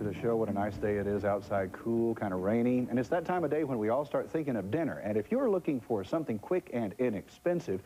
the show. What a nice day it is outside, cool, kind of rainy. And it's that time of day when we all start thinking of dinner. And if you're looking for something quick and inexpensive,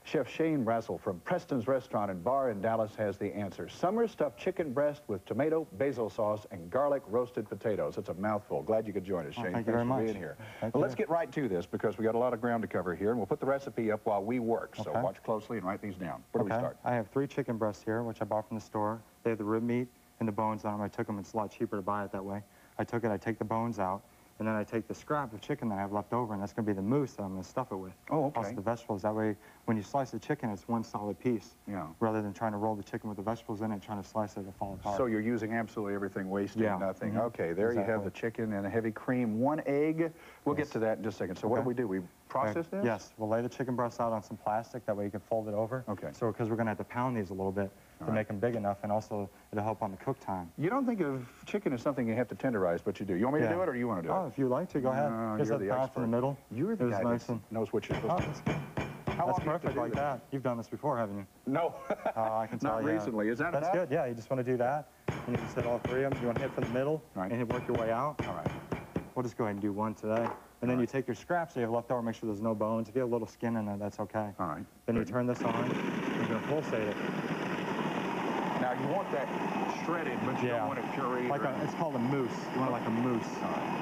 Chef Shane Brassel from Preston's Restaurant and Bar in Dallas has the answer. Summer stuffed chicken breast with tomato, basil sauce, and garlic roasted potatoes. It's a mouthful. Glad you could join us, Shane. Thank you very much. Thanks for being here. Well, let's get right to this because we got a lot of ground to cover here, and we'll put the recipe up while we work. So watch closely and write these down. Where do we start? I have 3 chicken breasts here, which I bought from the store. They have the rib meat and the bones on them. I took them. It's a lot cheaper to buy it that way. I take the bones out. And then I take the scrap of chicken that I have left over, and that's going to be the mousse that I'm going to stuff it with. Oh, okay. Also the vegetables. That way, when you slice the chicken, it's one solid piece. Yeah. Rather than trying to roll the chicken with the vegetables in it, trying to slice it to fall apart. So you're using absolutely everything, wasting nothing. Mm-hmm. Okay, there you have the chicken and a heavy cream, 1 egg. We'll get to that in just a second. So what do? We process this? Yes. We'll lay the chicken breasts out on some plastic. That way you can fold it over. Okay. So because we're going to have to pound these a little bit to make them big enough, and also it'll help on the cook time. You don't think of chicken as something you have to tenderize, but you do. You want me to do it, or you want to do it? Oh, if you like to, go ahead. Here's you're the pound expert. from the middle. You're the guy that knows what you're supposed to do. That's perfect like that. You've done this before, haven't you? No. I can tell you. Not recently. Is that enough? That's good. Yeah, you just want to do that. And you just hit all 3 of them. You want to hit from the middle and work your way out. All right. We'll just go ahead and do 1 today. And then you take your scraps that you have left over, make sure there's no bones. If you have a little skin in there, that's okay. All right. Then you turn this on. You're going to pulsate it. Now, you want that shredded, but you don't want it pureed. It's called a mousse. You want it like a mousse. All right.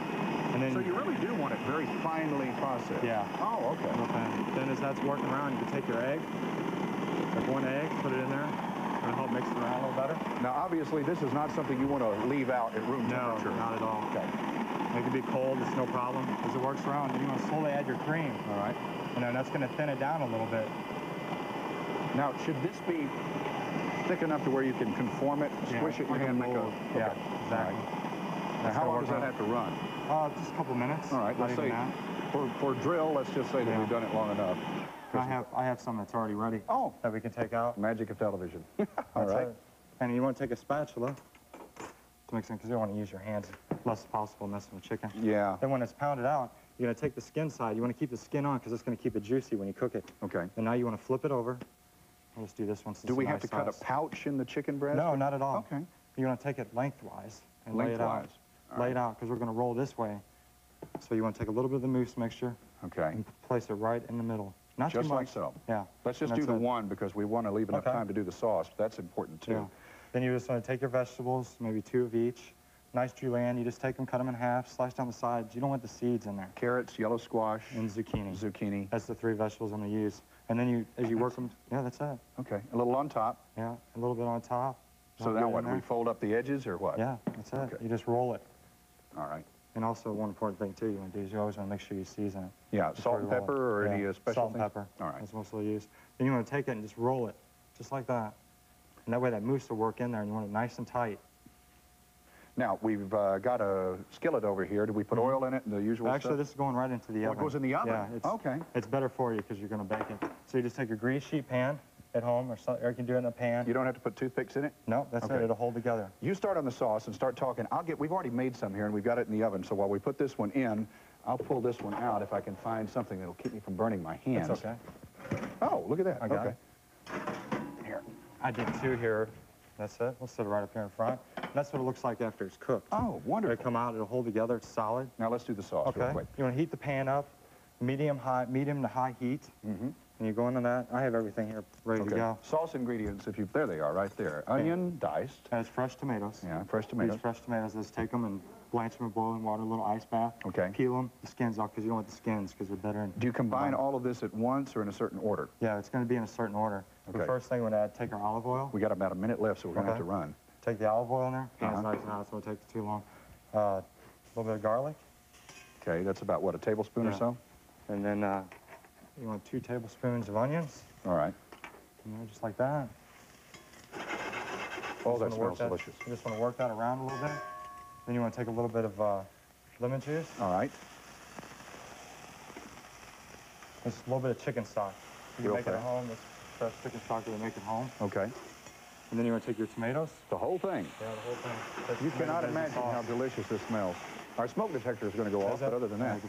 And then so you really do want it very finely processed. Yeah. Oh, okay. Then as that's working around, you can take your egg, like 1 egg, put it in there. It'll help mix it around a little better. Now, obviously, this is not something you want to leave out at room temperature. No, not at all. Okay. It can be cold, it's no problem, because it works around. And you want to slowly add your cream. All right. And then that's going to thin it down a little bit. Now, should this be thick enough to where you can conform it, squish it in your hand, make a... Yeah, exactly. Now, how long does that have to run? Just a couple minutes. All right, let's say, for drill, let's just say that we've done it long enough. I have some that's already ready. Oh. That we can take out. Magic of television. All right. And you want to take a spatula to mix in, because you don't want to use your hands less as possible messing with chicken. Yeah. Then when it's pounded out, you're going to take the skin side. You want to keep the skin on because it's going to keep it juicy when you cook it. Okay. And now you want to flip it over. Let's do this one. Do we have to cut a pouch in the chicken breast? No, not at all. Okay. You want to take it lengthwise and lay it out. Lay it out because we're going to roll this way. So you want to take a little bit of the mousse mixture. Okay. And place it right in the middle. Not just too much. Like so. Yeah. Let's just do the 1 because we want to leave enough time to do the sauce. That's important too. Yeah. Then you just want to take your vegetables, maybe 2 of each. Nice julienne. You just take them, cut them in half, slice down the sides. You don't want the seeds in there. Carrots, yellow squash, and zucchini. Zucchini. That's the 3 vegetables I'm going to use. And then as you work them, that's it. Okay. A little on top. Yeah, a little bit on top. So now what? We fold up the edges or what? Yeah, that's it. Okay. You just roll it. All right. And also one important thing too you want to do is you always want to make sure you season it. Yeah, salt and pepper or any special salt and things? pepper. All right. That's mostly used. Then you want to take it and just roll it, just like that. And that way that mousse will work in there and you want it nice and tight. Now, we've got a skillet over here. Do we put oil in it and the usual Actually, stuff? this is going right into the oven. It goes in the oven? Yeah. Okay. It's better for you because you're going to bake it. So you just take a grease sheet pan at home, or you can do it in a pan. You don't have to put toothpicks in it? No, that's it. It'll hold together. You start on the sauce and start talking. We've already made some here, and we've got it in the oven. So while we put this one in, I'll pull this one out if I can find something that'll keep me from burning my hands. That's okay. Oh, look at that. I got it. Here. I did 2 here. That's it. We'll set it right up here in front. And that's what it looks like after it's cooked. Oh, wonderful. It'll come out. It'll hold together. It's solid. Now let's do the sauce real quick. You want to heat the pan up, medium to high heat. Mm-hmm. And you go into that. I have everything here ready to go. Sauce ingredients, there they are, right there. Onion, diced. That's fresh tomatoes. Yeah, fresh tomatoes. These fresh tomatoes, let's take them and blanch them in boiling water, a little ice bath. Okay. Peel them, the skins off, because you don't want the skins, because they're better. Do you combine all of this at once or in a certain order? Yeah, it's going to be in a certain order. Okay. The first thing we're going to take our olive oil. We got about a minute left, so we're going to have to run. Take the olive oil in there. Pan's nice and hot, so it takes too long. A little bit of garlic. Okay, that's about, what, a tablespoon or so? And then you want 2 tablespoons of onions. All right. Just like that. Oh, that smells delicious. You just want to work that around a little bit. Then you want to take a little bit of lemon juice. All right. Just a little bit of chicken stock. You can make it at home. This fresh chicken stock that we make at home. Okay. And then you want to take your tomatoes. The whole thing? Yeah, the whole thing. You cannot imagine how delicious this smells. Our smoke detector is going to go off, but other than that.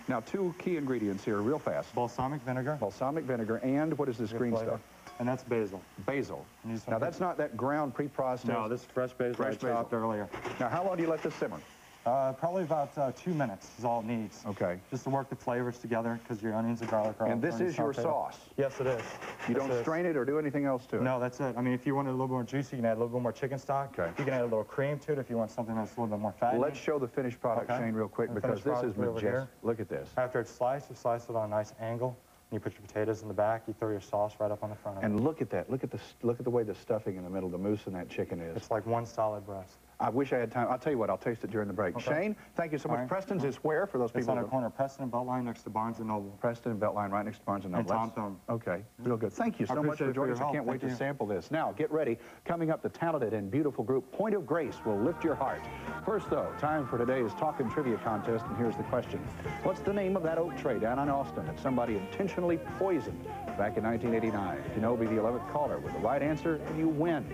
Now, 2 key ingredients here, real fast. Balsamic vinegar. Balsamic vinegar, and what is this green stuff? And that's basil. Basil. And you just Now, that's not that ground pre-processed? No, this is fresh basil Fresh I chopped earlier. Now, how long do you let this simmer? Probably about 2 minutes is all it needs. Okay. Just to work the flavors together, because your onions and garlic are And this is your sauce? Yes, it is. You don't strain it or do anything else to it? No, that's it. I mean, if you want it a little more juicy, you can add a little bit more chicken stock. Okay. You can add a little cream to it if you want something that's a little bit more fatty. Let's show the finished product, Shane, real quick, because this is majestic. Look at this. After it's sliced, you slice it on a nice angle. You put your potatoes in the back. You throw your sauce right up on the front of it. And look at that. Look at the way the stuffing in the middle, the mousse in that chicken is. It's like one solid breast. I wish I had time. I'll tell you what, I'll taste it during the break. Okay. Shane, thank you so much. Right. Preston's is where for those people? It's on the corner of Preston and Beltline next to Barnes & Noble. Preston and Beltline right next to Barnes & Noble. And Tom Thumb. Okay, real good. Thank you so much for joining us. I can't wait to sample this. Now, get ready. Coming up, the talented and beautiful group Point of Grace will lift your heart. First, though, time for today's Talkin' Trivia contest, and here's the question. What's the name of that oak tree down in Austin that somebody intentionally poisoned back in 1989? If you know, be the 11th caller with the right answer, and you win.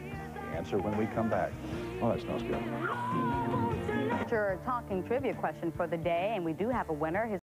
The answer when we come back. Oh, that smells good. Your Talking Trivia question for the day, and we do have a winner. His